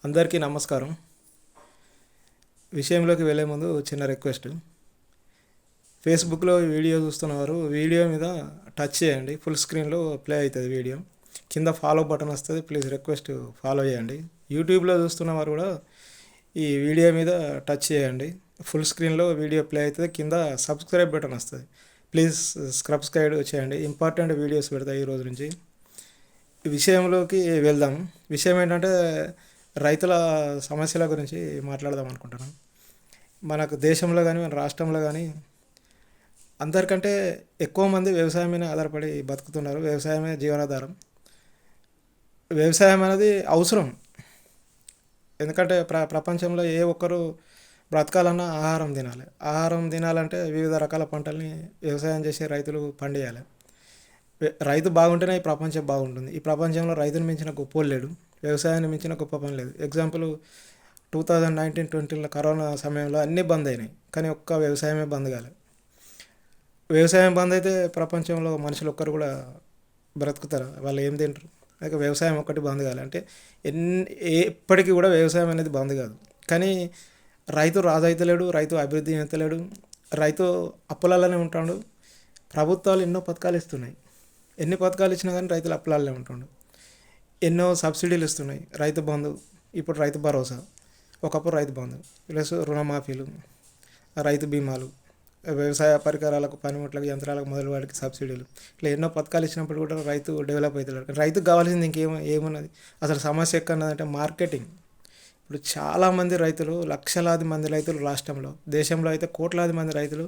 అందరికీ నమస్కారం. విషయంలోకి వెళ్ళే ముందు చిన్న రిక్వెస్ట్. ఫేస్బుక్లో వీడియో చూస్తున్నవారు వీడియో మీద టచ్ చేయండి. ఫుల్ స్క్రీన్లో ప్లే అవుతుంది వీడియో. కింద ఫాలో బటన్ వస్తుంది. ప్లీజ్ రిక్వెస్ట్ ఫాలో చేయండి. యూట్యూబ్లో చూస్తున్నవారు కూడా ఈ వీడియో మీద టచ్ చేయండి. ఫుల్ స్క్రీన్లో వీడియో ప్లే అవుతుంది. కింద సబ్స్క్రైబ్ బటన్ వస్తుంది. ప్లీజ్ సబ్స్క్రైబ్ చేయండి. ఇంపార్టెంట్ వీడియోస్ పెడతాయి ఈ రోజు నుంచి. ఈ విషయంలోకి వెళ్దాం. విషయం ఏంటంటే రైతుల సమస్యల గురించి మాట్లాడదాం అనుకుంటున్నాను. మనకు దేశంలో కానీ మన రాష్ట్రంలో కానీ అందరికంటే ఎక్కువ మంది వ్యవసాయం మీద ఆధారపడి బతుకుతున్నారు. వ్యవసాయమే జీవనాధారం. వ్యవసాయం అనేది అవసరం. ఎందుకంటే ప్రపంచంలో ఏ ఒక్కరు బ్రతకాలన్నా ఆహారం తినాలి. ఆహారం తినాలంటే వివిధ రకాల పంటల్ని వ్యవసాయం చేసే రైతులు పండియాలి. రైతు బాగుంటేనే ఈ ప్రపంచం బాగుంటుంది. ఈ ప్రపంచంలో రైతుని మించిన గొప్పోడు లేడు. వ్యవసాయాన్ని మించిన గొప్ప పని లేదు. ఎగ్జాంపుల్ 2019-20 కరోనా సమయంలో అన్నీ బంద్ అయినాయి, కానీ ఒక్క వ్యవసాయమే బంద్ కాలేదు. వ్యవసాయం బంద్ అయితే ప్రపంచంలో మనుషులు ఒక్కరు కూడా బ్రతుకుతారు? వాళ్ళు ఏం తింటారు? అయితే వ్యవసాయం ఒక్కటి బంద్ కాలే అంటే ఎప్పటికీ కూడా వ్యవసాయం అనేది బంద్ కాదు. కానీ రైతు రాజు అవుతలేడు, రైతు అభివృద్ధి చెందలేడు, రైతు అప్పులలోనే ఉంటాడు. ప్రభుత్వాలు ఎన్నో పథకాలు ఇస్తున్నాయి. ఎన్ని పథకాలు ఇచ్చినా కానీ రైతులు అప్పులలోనే ఉంటుండు. ఎన్నో సబ్సిడీలు ఇస్తున్నాయి. రైతు బంధు, ఇప్పుడు రైతు భరోసా, ఒకప్పుడు రైతు బంధు, ప్లస్ రుణమాఫీలు, రైతు బీమాలు, వ్యవసాయ పరికరాలకు, పనిముట్లకు, యంత్రాలకు, మొదలు వాటికి సబ్సిడీలు, ఇట్లా ఎన్నో పథకాలు ఇచ్చినప్పుడు కూడా రైతు డెవలప్ అవుతాడు. రైతుకు కావాల్సింది ఏమున్నది? అసలు సమస్య ఎక్కడన్నదంటే మార్కెటింగ్. ఇప్పుడు చాలామంది రైతులు, లక్షలాది మంది రైతులు రాష్ట్రంలో, దేశంలో అయితే కోట్లాది మంది రైతులు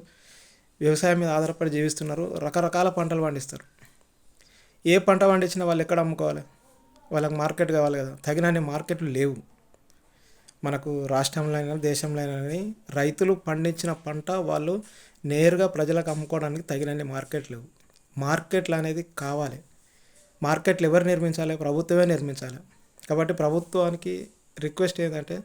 వ్యవసాయం మీద ఆధారపడి జీవిస్తున్నారు. రకరకాల పంటలు పండిస్తారు. ఏ పంట పండించినా వాళ్ళు ఎక్కడ అమ్ముకోవాలి? వాళ్ళకి మార్కెట్ కావాలి కదా. తగినన్ని మార్కెట్లు లేవు మనకు రాష్ట్రంలో అయినా దేశంలో అయినా. కానీ రైతులు పండించిన పంట వాళ్ళు నేరుగా ప్రజలకు అమ్ముకోవడానికి తగినన్ని మార్కెట్లు లేవు. మార్కెట్లు అనేది కావాలి. మార్కెట్లు ఎవరు నిర్మించాలి? ప్రభుత్వమే నిర్మించాలి. కాబట్టి ప్రభుత్వానికి రిక్వెస్ట్ ఏంటంటే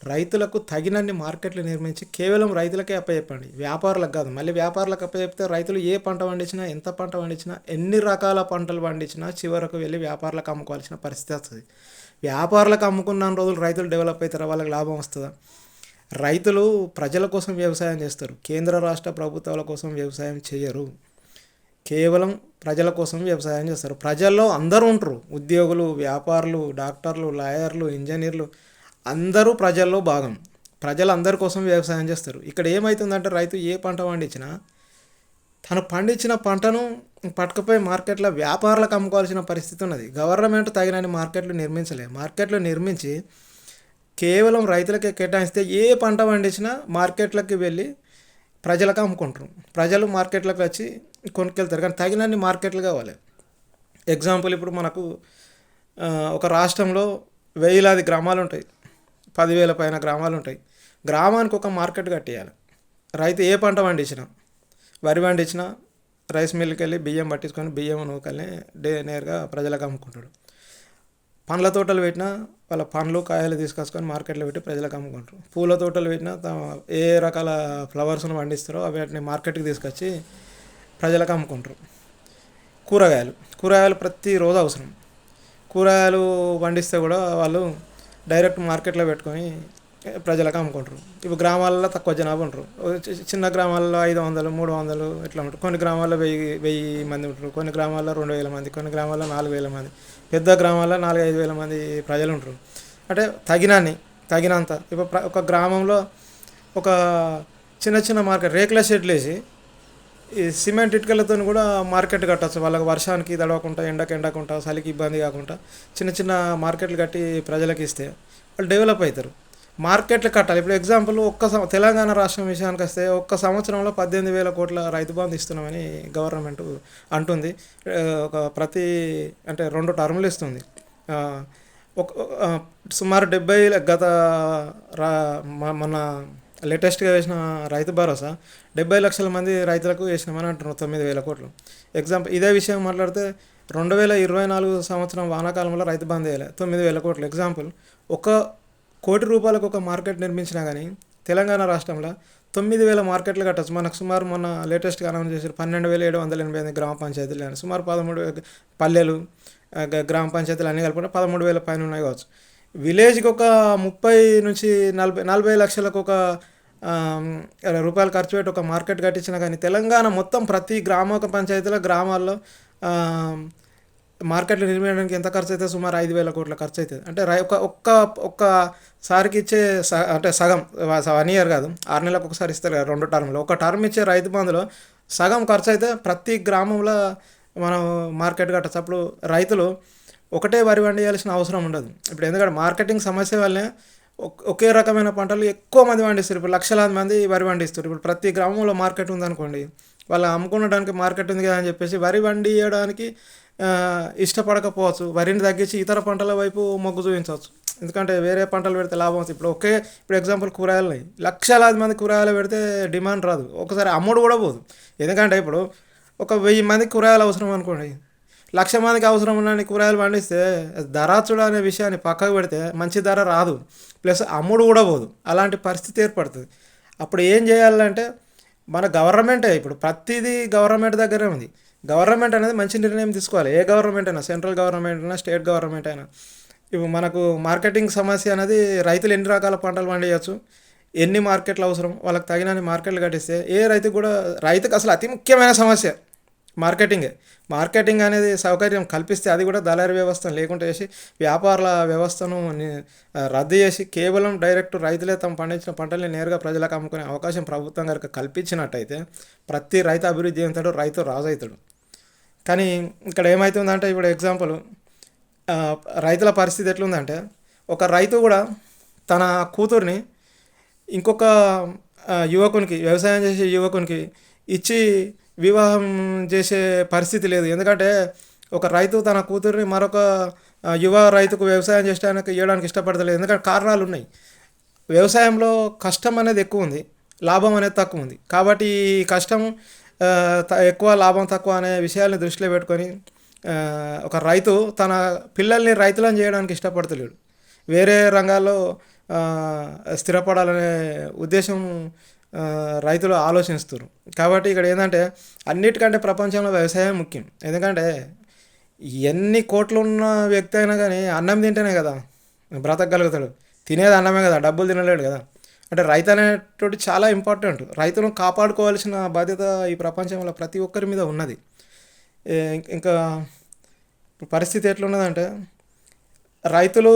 రైతులకు తగినన్ని మార్కెట్లు నిర్మించి కేవలం రైతులకే అప్పచెప్పండి, వ్యాపారులకు కాదు. మళ్ళీ వ్యాపారులకు అప్పచెప్తే రైతులు ఏ పంట పండించినా, ఎంత పంట పండించినా, ఎన్ని రకాల పంటలు పండించినా చివరకు వెళ్ళి వ్యాపారులకు అమ్ముకోవాల్సిన పరిస్థితి వస్తుంది. వ్యాపారులకు అమ్ముకున్న రోజులు రైతులు డెవలప్ అవుతారా? వాళ్ళకి లాభం వస్తుందా? రైతులు ప్రజల కోసం వ్యవసాయం చేస్తారు. కేంద్ర రాష్ట్ర ప్రభుత్వాల కోసం వ్యవసాయం చేయరు. కేవలం ప్రజల కోసం వ్యవసాయం చేస్తారు. ప్రజల్లో అందరూ ఉంటారు. ఉద్యోగులు, వ్యాపారులు, డాక్టర్లు, లాయర్లు, ఇంజనీర్లు, అందరూ ప్రజల్లో భాగం. ప్రజలందరి కోసం వ్యవసాయం చేస్తారు. ఇక్కడ ఏమవుతుందంటే రైతు ఏ పంట పండించినా తను పండించిన పంటను పట్టుకుపోయి మార్కెట్లో వ్యాపారులకు అమ్ముకోవాల్సిన పరిస్థితి ఉన్నది. గవర్నమెంట్ తగినన్ని మార్కెట్లు నిర్మించలేదు. మార్కెట్లు నిర్మించి కేవలం రైతులకే కేటాయిస్తే ఏ పంట పండించినా మార్కెట్లకి వెళ్ళి ప్రజలకు అమ్ముకుంటారు. ప్రజలు మార్కెట్లకు వచ్చి కొనుక్కెళ్తారు. కానీ తగినన్ని మార్కెట్లు కావాలి. ఎగ్జాంపుల్, ఇప్పుడు మనకు ఒక రాష్ట్రంలో వేలాది గ్రామాలు ఉంటాయి, 10,000 పైన గ్రామాలు ఉంటాయి. గ్రామానికి ఒక మార్కెట్ కట్టేయాలి. రైతు ఏ పంట పండించినా, వరి పండించినా రైస్ మిల్కి వెళ్ళి బియ్యం పట్టించుకొని బియ్యం నూకల్ని నేరుగా ప్రజలకు అమ్ముకుంటాడు. పండ్ల తోటలు పెట్టినా వాళ్ళ పండ్లు, కాయలు తీసుకొచ్చుకొని మార్కెట్లో పెట్టి ప్రజలకు అమ్ముకుంటారు. పూల తోటలు పెట్టినా ఏ రకాల ఫ్లవర్స్ను పండిస్తారో వాటిని మార్కెట్కి తీసుకొచ్చి ప్రజలకు అమ్ముకుంటారు. కూరగాయలు ప్రతిరోజు అవసరం. కూరగాయలు పండిస్తే కూడా వాళ్ళు డైరెక్ట్ మార్కెట్లో పెట్టుకొని ప్రజలకు అమ్ముకుంటారు. ఇప్పుడు గ్రామాలలో తక్కువ జనాభా ఉంటారు. చిన్న గ్రామాల్లో 500, 300 ఇట్లా ఉంటారు. కొన్ని గ్రామాల్లో 1000 మంది ఉంటారు. కొన్ని గ్రామాల్లో 2,000 మంది, కొన్ని గ్రామాల్లో 4,000 మంది, పెద్ద గ్రామాల్లో 4,000-5,000 మంది ప్రజలు ఉంటారు. అంటే తగినంత. ఇప్పుడు ఒక గ్రామంలో ఒక చిన్న మార్కెట్, రేకుల షెడ్లు వేసి ఈ సిమెంట్ ఇటుకలతో కూడా మార్కెట్ కట్టచ్చు. వాళ్ళకి వర్షానికి తడవకుండా, ఎండకుండా, చలికి ఇబ్బంది కాకుండా చిన్న మార్కెట్లు కట్టి ప్రజలకు ఇస్తే వాళ్ళు డెవలప్ అవుతారు. మార్కెట్లు కట్టాలి. ఇప్పుడు ఎగ్జాంపుల్, తెలంగాణ రాష్ట్రం విషయానికి వస్తే ఒక్క సంవత్సరంలో 18,000 కోట్ల రైతు బంధు ఇస్తున్నామని గవర్నమెంట్ అంటుంది. అంటే 2 టర్ములు ఇస్తుంది. సుమారు 70 గత మన లేటెస్ట్గా వేసిన రైతు భరోసా 70 లక్షల మంది రైతులకు వేసినామని అంటున్నారు. 9,000 కోట్లు. ఎగ్జాంపుల్, ఇదే విషయం మాట్లాడితే 2024 సంవత్సరం వానాకాలంలో రైతు బంద్ వేయాలి, 9,000 కోట్లు. ఎగ్జాంపుల్, 1 కోటి రూపాయలకు ఒక మార్కెట్ నిర్మించినా కానీ తెలంగాణ రాష్ట్రంలో 9,000 మార్కెట్లు కట్టచ్చు. మనకు సుమారు మొన్న లేటెస్ట్గా అనౌన్స్ చేశారు 12,788 గ్రామ పంచాయతీలు అని. సుమారు 13 పల్లెలు, గ్రామ పంచాయతీలు అన్నీ కలుపుకుంటే 13,000 పైన ఉన్నాయి కావచ్చు. విలేజ్కి ఒక 30 నుంచి 40 లక్షలకు ఒక రూపాయలు ఖర్చు పెట్టి ఒక మార్కెట్ కట్టించినా కానీ తెలంగాణ మొత్తం ప్రతి పంచాయతీలో గ్రామాల్లో ఆ, మార్కెట్లు నిర్మించడానికి ఎంత ఖర్చు అవుతుంది? సుమారు 5,000 కోట్ల ఖర్చు అవుతుంది. అంటే ఒక్కసారికి ఇచ్చే అంటే సగం 1 ఇయర్ కాదు, 6 నెలలకు ఒకసారి ఇస్తారు కదా 2 టర్మ్లో. ఒక టర్మ్ ఇచ్చే రైతు బంధులో సగం ఖర్చు అయితే ప్రతి గ్రామంలో మనం మార్కెట్ కట్టచ్చు. అప్పుడు రైతులు ఒకటే వరి పండియాల్సిన అవసరం ఉండదు. ఇప్పుడు ఎందుకంటే మార్కెటింగ్ సమస్య వల్లే ఒకే రకమైన పంటలు ఎక్కువ మంది పండిస్తారు. ఇప్పుడు లక్షలాది మంది వరి పండిస్తారు. ఇప్పుడు ప్రతి గ్రామంలో మార్కెట్ ఉందనుకోండి, వాళ్ళు అమ్ముకునడానికి మార్కెట్ ఉంది కదా అని చెప్పేసి వరి పండియడానికి ఇష్టపడకపోవచ్చు. వరిని తగ్గించి ఇతర పంటల వైపు మొగ్గు చూపించవచ్చు. ఎందుకంటే వేరే పంటలు పెడితే లాభం వస్తుంది. ఇప్పుడు ఎగ్జాంపుల్ కూరగాయలు, లక్షలాది మంది కూరగాయలు పెడితే డిమాండ్ రాదు, ఒకసారి అమ్ముడు కూడా పోదు. ఎందుకంటే ఇప్పుడు ఒక 1000 మందికి కూరగాయలు అవసరం అనుకోండి, 1,00,000 మందికి అవసరం ఉన్న కూరగాయలు పండిస్తే ధరాచుడు అనే విషయాన్ని పక్కకు పెడితే మంచి ధర రాదు, ప్లస్ అమ్ముడు కూడా పోదు. అలాంటి పరిస్థితి ఏర్పడుతుంది. అప్పుడు ఏం చేయాలంటే మన గవర్నమెంటే, ఇప్పుడు ప్రతిదీ గవర్నమెంట్ దగ్గరే ఉంది. గవర్నమెంట్ అనేది మంచి నిర్ణయం తీసుకోవాలి. ఏ గవర్నమెంట్ అయినా, సెంట్రల్ గవర్నమెంట్ అయినా, స్టేట్ గవర్నమెంట్ అయినా. ఇప్పుడు మనకు మార్కెటింగ్ సమస్య అనేది రైతులు ఎన్ని రకాల పంటలు పండించవచ్చు, ఎన్ని మార్కెట్లు అవసరం, వాళ్ళకి తగినన్ని మార్కెట్లు కట్టిస్తే రైతుకు అసలు అతి ముఖ్యమైన సమస్య మార్కెటింగ్ అనేది సౌకర్యం కల్పిస్తే, అది కూడా దళారీ వ్యవస్థను లేకుండా చేసి వ్యాపారుల వ్యవస్థను రద్దు చేసి కేవలం డైరెక్ట్ రైతులే తమ పండించిన పంటల్ని నేరుగా ప్రజలకు అమ్ముకునే అవకాశం ప్రభుత్వం గారికి కల్పించినట్టయితే ప్రతి రైతు అభివృద్ధి చెందుతాడు, రైతు రాజు అవుతాడు. కానీ ఇక్కడ ఏమవుతుందంటే, ఇప్పుడు ఎగ్జాంపుల్ రైతుల పరిస్థితి ఎట్లుందంటే, ఒక రైతు కూడా తన కూతుర్ని ఇంకొక యువకునికి, వ్యవసాయం చేసే యువకునికి ఇచ్చి వివాహం చేసే పరిస్థితి లేదు. ఎందుకంటే ఒక రైతు తన కూతుర్ని మరొక యువ రైతుకు వ్యవసాయం ఇవ్వడానికి ఇష్టపడతలేదు. ఎందుకంటే కారణాలు ఉన్నాయి. వ్యవసాయంలో కష్టం అనేది ఎక్కువ ఉంది, లాభం అనేది తక్కువ ఉంది. కాబట్టి ఈ కష్టం ఎక్కువ, లాభం తక్కువ అనే విషయాల్ని దృష్టిలో పెట్టుకొని ఒక రైతు తన పిల్లల్ని రైతులను చేయడానికి ఇష్టపడతలేడు. వేరే రంగాల్లో స్థిరపడాలనే ఉద్దేశం రైతులు ఆలోచిస్తారు. కాబట్టి ఇక్కడ ఏంటంటే అన్నిటికంటే ప్రపంచంలో వ్యవసాయం ముఖ్యం. ఎందుకంటే ఎన్ని కోట్లు ఉన్న వ్యక్తి అయినా కానీ అన్నం తింటేనే కదా బ్రతకగలుగుతాడు. తినేది అన్నమే కదా, డబ్బులు తినలేడు కదా. అంటే రైతు అనేటువంటి చాలా ఇంపార్టెంట్. రైతును కాపాడుకోవాల్సిన బాధ్యత ఈ ప్రపంచంలో ప్రతి ఒక్కరి మీద ఉన్నది. ఇంకా పరిస్థితి ఎట్లున్నదంటే, రైతులు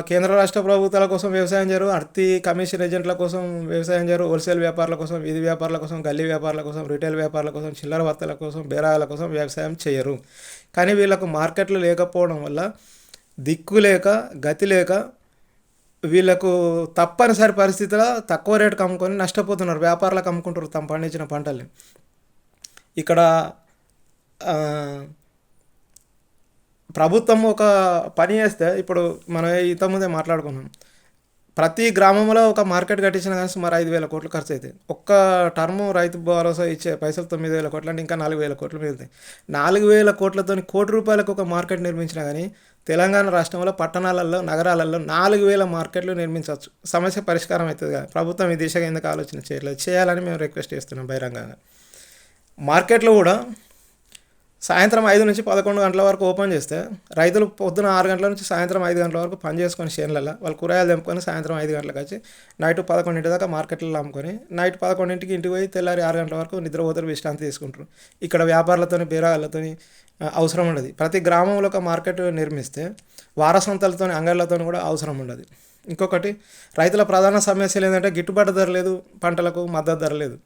కేంద్ర రాష్ట్ర ప్రభుత్వాల కోసం వ్యవసాయం చేయరు, అర్తి కమిషన్ ఏజెంట్ల కోసం వ్యవసాయం చేయరు, హోల్సేల్ వ్యాపారుల కోసం, వీధి వ్యాపారుల కోసం, గల్లీ వ్యాపారుల కోసం, రిటైల్ వ్యాపారుల కోసం, చిల్లర వర్తల కోసం, బేరాల కోసం వ్యవసాయం చేయరు. కానీ వీళ్ళకు మార్కెట్లు లేకపోవడం వల్ల, దిక్కు లేక, గతి లేక, వీళ్ళకు తప్పనిసరి పరిస్థితిలో తక్కువ రేటుకి అమ్ముకొని నష్టపోతున్నారు. వ్యాపారులకు అమ్ముకుంటారు తమ పండించిన పంటల్ని. ఇక్కడ ప్రభుత్వం ఒక పని చేస్తే, ఇప్పుడు మనం ఇంతకుముందే మాట్లాడుకున్నాం, ప్రతి గ్రామంలో ఒక మార్కెట్ కట్టించిన కానీ సుమారు 5,000 కోట్లు ఖర్చు అవుతాయి. ఒక్క టర్ము రైతు భరోసా ఇచ్చే పైసలు 9,000 కోట్లు అంటే ఇంకా 4,000 కోట్లు మిగులుతాయి. 4,000 కోట్లతో ₹1,00,00,000 ఒక మార్కెట్ నిర్మించినా కానీ తెలంగాణ రాష్ట్రంలో పట్టణాలలో, నగరాలలో 4,000 మార్కెట్లు నిర్మించవచ్చు. సమస్య పరిష్కారం అవుతుంది కదా. ప్రభుత్వం ఈ దిశగా ఎందుకు ఆలోచన చేయలేదు? చేయాలని మేము రిక్వెస్ట్ చేస్తున్నాం బహిరంగంగా. మార్కెట్లో కూడా సాయంత్రం 5 నుంచి 11 గంటల వరకు ఓపెన్ చేస్తే రైతులు పొద్దున 6 గంటల నుంచి సాయంత్రం 5 గంటల వరకు పని చేసుకొని చేనులలో వాళ్ళు కూరగాయలు తెంపుకొని సాయంత్రం 5 గంటలకు వచ్చి నైట్ 11 దాకా మార్కెట్లలో అమ్ముకొని నైట్ 11కి ఇంటికి పోయి తెల్లారి 6 గంటల వరకు నిద్రపోతారు, విశ్రాంతి తీసుకుంటారు. ఇక్కడ వ్యాపారులతోని, బేరాలతో అవసరం ఉండదు. ప్రతి గ్రామంలో ఒక మార్కెట్ నిర్మిస్తే వారసంతలతో, అంగళ్ళతో కూడా అవసరం ఉండదు. ఇంకొకటి, రైతుల ప్రధాన సమస్యలు ఏంటంటే గిట్టుబాటు ధర లేదు, పంటలకు మద్దతు ధర లేదు,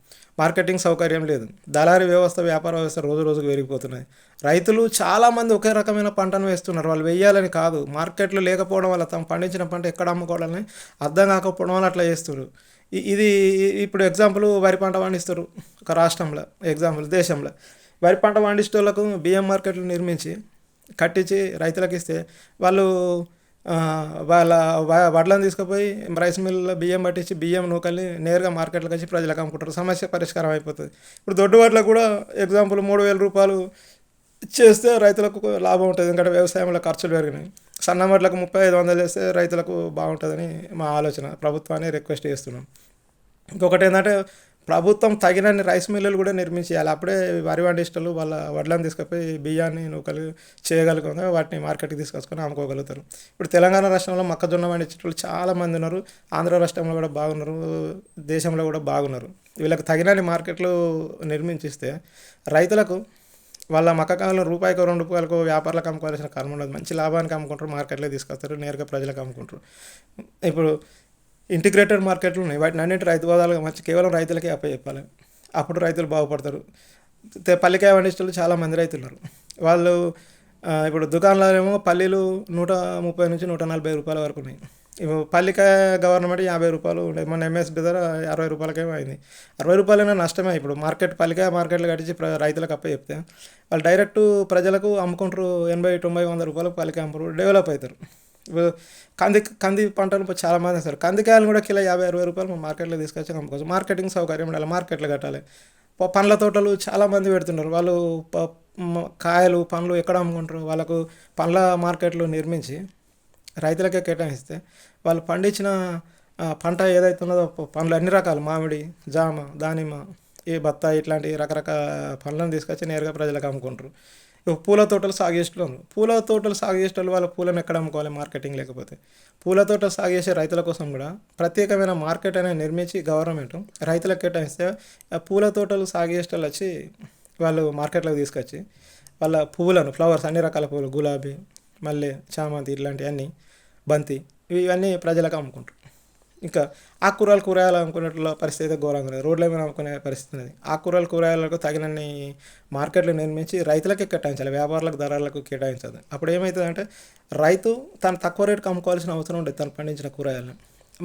మార్కెటింగ్ సౌకర్యం లేదు, దళారీ వ్యవస్థ, వ్యాపార వ్యవస్థ రోజు రోజుకు పెరిగిపోతున్నాయి. రైతులు చాలామంది ఒకే రకమైన పంటను వేస్తున్నారు. వాళ్ళు వేయాలని కాదు, మార్కెట్లు లేకపోవడం వల్ల తమ పండించిన పంట ఎక్కడ అమ్ముకోవాలని అర్థం కాకపోవడం వల్ల అట్లా చేస్తారు. ఇది ఇప్పుడు ఎగ్జాంపుల్ వరి పంట పండిస్తారు ఒక రాష్ట్రంలో, ఎగ్జాంపుల్ దేశంలో వరి పంట పండించేటోళ్ళకు బియ్యం మార్కెట్లు నిర్మించి కట్టించి రైతులకు ఇస్తే వాళ్ళు వాళ్ళ వడ్లను తీసుకుపోయి రైస్ మిల్లులో బియ్యం పట్టించి బియ్యం నూకల్ని నేరుగా మార్కెట్లోకి వచ్చి ప్రజలకు అమ్ముకుంటారు. సమస్య పరిష్కారం అయిపోతుంది. ఇప్పుడు దొడ్డు వడ్లకు కూడా ఎగ్జాంపుల్ ₹3,000 చేస్తే రైతులకు లాభం ఉంటుంది, ఎందుకంటే వ్యవసాయంలో ఖర్చులు పెరిగినాయి. సన్న వడ్లకు 3,500 చేస్తే రైతులకు బాగుంటుందని మా ఆలోచన. ప్రభుత్వాన్ని రిక్వెస్ట్ చేస్తున్నాం. ఇంకొకటి ఏంటంటే, ప్రభుత్వం తగినన్ని రైస్ మిల్లులు కూడా నిర్మించేయాలి. అప్పుడే వరి పండిస్టోళ్ళు వాళ్ళ వడ్లను తీసుకుపోయి బియ్యాన్ని నూకలు చేయగలుగుతారు. వాటిని మార్కెట్‌కి తీసుకొచ్చుకొని అమ్ముకోగలుగుతారు. ఇప్పుడు తెలంగాణ రాష్ట్రంలో మొక్కజొన్న పండించేటోళ్ళు చాలామంది ఉన్నారు. ఆంధ్ర రాష్ట్రంలో కూడా బాగున్నారు. దేశంలో కూడా బాగున్నారు. వీళ్ళకి తగినన్ని మార్కెట్లు నిర్మించిస్తే రైతులకు వాళ్ళ మక్కకాయలను రూపాయికో, రూ. 2కో వ్యాపారులకు అమ్ముకోవాల్సిన కర్మ ఉండదు. మంచి లాభానికి అమ్ముకుంటారు. మార్కెట్‌లోకి తీసుకొస్తారు. నేరుగా ప్రజలకు అమ్ముకుంటారు. ఇప్పుడు ఇంటిగ్రేటెడ్ మార్కెట్లు ఉన్నాయి. వాటిని అన్నిటి రైతు బజార్లుగా మార్చి కేవలం రైతులకే అప్పచెప్పాలి. అప్పుడు రైతులు బాగుపడతారు. పల్లికాయ పండించేటోళ్ళు చాలామంది రైతులు ఉన్నారు. వాళ్ళు ఇప్పుడు దుకాణాలలో ఏమో పల్లీలు రూ. 130 నుంచి రూ. 140 వరకు ఉన్నాయి. ఇప్పుడు పల్లికాయ గవర్నమెంట్ రూ. 50 ఉండే. మొన్న ఎంఎస్పీ ధర రూ. 60 అయింది. రూ. 60 నష్టమే. ఇప్పుడు పల్లికాయ మార్కెట్లు కట్టించి రైతులకు అప్పచెప్తే వాళ్ళు డైరెక్ట్ ప్రజలకు అమ్ముకుంటారు. 80, 90, రూ. 100 పల్లికాయ అమ్ముకుంటారు. డెవలప్ అవుతారు. ఇప్పుడు కంది పంటలు ఇప్పుడు చాలామంది వేస్తారు. కందికాయలు కూడా కిలో రూ. 50, మనం మార్కెట్లో తీసుకొచ్చి అమ్ముకోవచ్చు. మార్కెటింగ్ సౌకర్యం ఉండాలి. మార్కెట్లు కట్టాలి. పండ్ల తోటలు చాలామంది పెడుతున్నారు. వాళ్ళు కాయలు పండ్లు ఎక్కడ అమ్ముకుంటారు? వాళ్ళకు పండ్ల మార్కెట్లు నిర్మించి రైతులకే కేటాయిస్తే వాళ్ళు పండించిన పంట ఏదైతే ఉన్నదో పండ్లు అన్ని రకాలు మామిడి, జామ, దానిమ్మ, ఈ బత్తాయి ఇట్లాంటి రకరకాల పండ్లను తీసుకొచ్చి నేరుగా ప్రజలకు అమ్ముకుంటారు. పూల తోటలు సాగు చేసేటోళ్ళు పూల తోటలు సాగు చేసేటోళ్ళు వాళ్ళ పూలను ఎక్కడ అమ్ముకోవాలి? మార్కెటింగ్ లేకపోతే. పూల తోటలు సాగు చేసే రైతుల కోసం కూడా ప్రత్యేకమైన మార్కెట్ అనేది నిర్మించి గవర్నమెంట్ రైతులకు కేటాయిస్తే పూల తోటలు సాగు చేసేటోళ్ళు వచ్చి వాళ్ళు మార్కెట్లోకి తీసుకొచ్చి వాళ్ళ పువ్వులను ఫ్లవర్స్ అన్ని రకాల పువ్వులు గులాబీ, మల్లె, చామంతి ఇట్లాంటివన్నీ, బంతి ఇవన్నీ ప్రజలకు అమ్ముకుంటారు. ఇంకా కూరగాయలు అమ్ముకునేట్ల పరిస్థితి అయితే ఘోరంగా ఉంది. రోడ్ల మీద అమ్ముకునే పరిస్థితి ఉంది. కూరగాయలకు తగినన్ని మార్కెట్లు నిర్మించి రైతులకే కేటాయించాలి. వ్యాపారులకు దళారులకు కేటాయించదు. అప్పుడు ఏమవుతుందంటే రైతు తను తక్కువ రేటుకి అమ్ముకోవాల్సిన అవసరం ఉండదు. తను పండించిన కూరగాయలను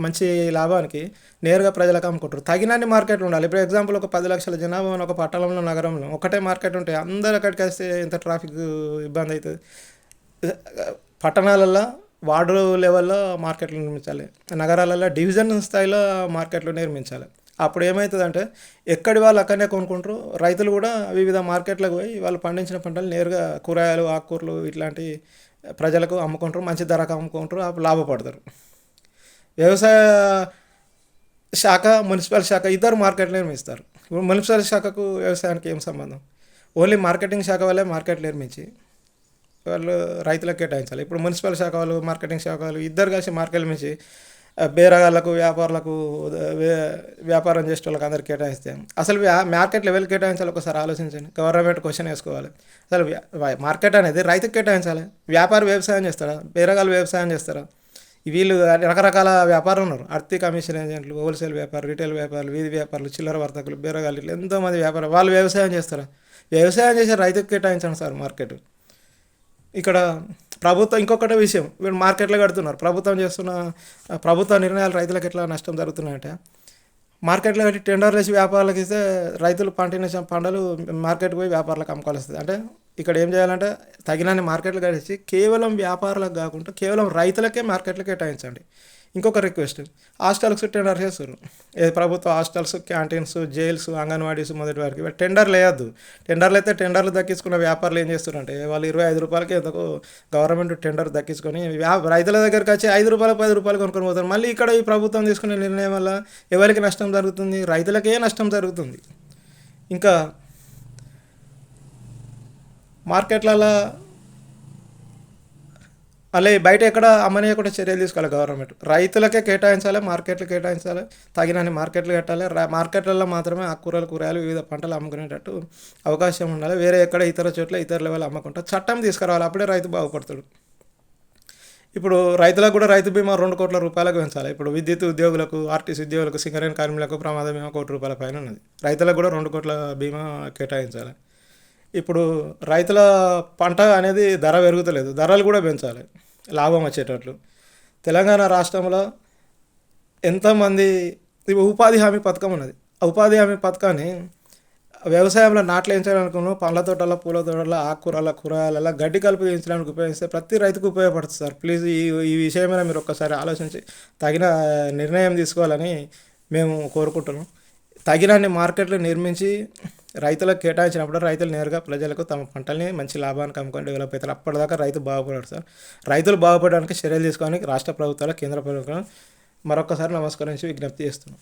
మంచి లాభానికి నేరుగా ప్రజలకు అమ్ముకుంటారు. తగినన్ని మార్కెట్లు ఉండాలి. ఇప్పుడు ఎగ్జాంపుల్ ఒక 10 లక్షల జనాభా ఉన్న ఒక పట్టణంలో, నగరంలో ఒకటే మార్కెట్ ఉంటే అందరు అక్కడికి వస్తే ఎంత ట్రాఫిక్ ఇబ్బంది అవుతుంది. పట్టణాలలో వార్డు లెవెల్లో మార్కెట్లు నిర్మించాలి. నగరాలలో డివిజన్ స్థాయిలో మార్కెట్లు నిర్మించాలి. అప్పుడు ఏమవుతుందంటే ఎక్కడి వాళ్ళు అక్కడనే కొనుక్కుంటారు. రైతులు కూడా వివిధ మార్కెట్లకు పోయి వాళ్ళు పండించిన పంటలు నేరుగా కూరగాయలు, ఆకుకూరలు ఇట్లాంటి ప్రజలకు అమ్ముకుంటారు. మంచి ధరకు అమ్ముకుంటారు. అప్పుడు లాభపడతారు. వ్యవసాయ శాఖ, మున్సిపల్ శాఖ ఇద్దరు మార్కెట్లు నిర్మిస్తారు. ఇప్పుడు మున్సిపల్ శాఖకు వ్యవసాయానికి ఏం సంబంధం? ఓన్లీ మార్కెటింగ్ శాఖ వల్లే మార్కెట్లు నిర్మించి వాళ్ళు రైతులకు కేటాయించాలి. ఇప్పుడు మున్సిపల్ శాఖ వాళ్ళు, మార్కెటింగ్ శాఖ వాళ్ళు ఇద్దరు కలిసి మార్కెట్ నుంచి బేరగాళ్ళకు, వ్యాపారులకు, వ్యాపారం చేసే వాళ్ళకి అందరికి కేటాయిస్తే అసలు మార్కెట్ లెవెల్ కేటాయించాలి. ఒకసారి ఆలోచించండి. గవర్నమెంట్ క్వశ్చన్ వేసుకోవాలి. అసలు మార్కెట్ అనేది రైతుకు కేటాయించాలి. వ్యాపారి వ్యవసాయం చేస్తారా? బేరగాళ్ళు వ్యవసాయం చేస్తారా? వీళ్ళు రకరకాల వ్యాపారం ఉన్నారు. అర్తి కమిషన్ ఏజెంట్లు, హోల్సేల్ వ్యాపారులు, రిటైల్ వ్యాపారులు, వీధి వ్యాపారులు, చిల్లర వర్తకులు, బేరగాళ్ళు ఇట్లా ఎంతోమంది వ్యాపారం. వాళ్ళు వ్యవసాయం చేస్తారా? వ్యవసాయం చేసే రైతుకు కేటాయించండి సార్ మార్కెట్. ఇక్కడ ప్రభుత్వం ఇంకొకటి విషయం, వీళ్ళు మార్కెట్లో కడుతున్నారు. ప్రభుత్వ నిర్ణయాలు రైతులకు ఎట్లా నష్టం జరుగుతున్నాయంటే మార్కెట్లో కట్టి టెండర్లు వేసి వ్యాపారులకు ఇస్తే రైతులు పండించిన పంటలు మార్కెట్కి పోయి వ్యాపారులకు అమ్ముకోవాల్సి వస్తుంది. అంటే ఇక్కడ ఏం చేయాలంటే తగినన్ని మార్కెట్లు కట్టించి కేవలం వ్యాపారులకు కాకుండా కేవలం రైతులకే మార్కెట్లు కేటాయించండి. ఇంకొక రిక్వెస్ట్, హాస్టల్స్ టెండర్ చేస్తారు. ప్రభుత్వ హాస్టల్స్, క్యాంటీన్స్, జైల్స్, అంగన్వాడీస్ మొదటి వారికి టెండర్లు వేయద్దు. టెండర్లు అయితే టెండర్లు దక్కించుకున్న వ్యాపారులు ఏం చేస్తారంటే వాళ్ళు రూ. 25 ఎంతకు గవర్నమెంట్ టెండర్ దక్కించుకొని రైతుల దగ్గరికి వచ్చి రూ. 5, రూ. 10 కొనుక్కొని పోతారు. మళ్ళీ ఇక్కడ ఈ ప్రభుత్వం తీసుకునే నిర్ణయం వల్ల ఎవరికి నష్టం జరుగుతుంది? రైతులకే నష్టం జరుగుతుంది. ఇంకా మార్కెట్లలో మళ్ళీ బయట ఎక్కడ అమ్మనీయకుండా చర్యలు తీసుకోవాలి గవర్నమెంట్. రైతులకే కేటాయించాలి, మార్కెట్లు కేటాయించాలి, తగినన్ని మార్కెట్లు కట్టాలి. మార్కెట్లలో మాత్రమే కూరగాయలు వివిధ పంటలు అమ్ముకునేటట్టు అవకాశం ఉండాలి. వేరే ఎక్కడ ఇతర చోట్ల ఇతర లెవెల్ అమ్మకుంటా చట్టం తీసుకురావాలి. అప్పుడే రైతు బాగుపడతాడు. ఇప్పుడు రైతులకు కూడా రైతు బీమా 2 కోట్ల రూపాయలకు పెంచాలి. ఇప్పుడు విద్యుత్ ఉద్యోగులకు, ఆర్టీసీ ఉద్యోగులకు, సింగరేణి కార్మికులకు ప్రమాద బీమా ₹1 కోటి పైన ఉన్నది. రైతులకు కూడా 2 కోట్ల బీమా కేటాయించాలి. ఇప్పుడు రైతుల పంట అనేది ధర పెరుగుతలేదు, ధరలు కూడా పెంచాలి లాభం వచ్చేటట్లు. తెలంగాణ రాష్ట్రంలో ఎంతోమంది ఉపాధి హామీ పథకం ఉన్నది. ఆ ఉపాధి హామీ పథకాన్ని వ్యవసాయంలో నాట్లు వేయించడానికి, పండ్ల తోటల, పూల తోటల, కూరగాయల గడ్డి కలుపు వేయించడానికి ఉపయోగిస్తే ప్రతి రైతుకు ఉపయోగపడుతుంది సార్. ప్లీజ్ ఈ విషయమైన మీరు ఒక్కసారి ఆలోచించి తగిన నిర్ణయం తీసుకోవాలని మేము కోరుకుంటున్నాం. తగినన్ని మార్కెట్లు నిర్మించి రైతులకు కేటాయించినప్పుడు రైతులు నేరుగా ప్రజలకు తమ పంటల్ని మంచి లాభానికి అమ్ముకొని డెవలప్ అవుతారు. అప్పటిదాకా రైతు బాగుపడారు సార్. రైతులు బాగుపడడానికి చర్యలు తీసుకోవడానికి రాష్ట్ర ప్రభుత్వాలు, కేంద్ర ప్రభుత్వం మరొకసారి నమస్కరించి విజ్ఞప్తి చేస్తున్నాం.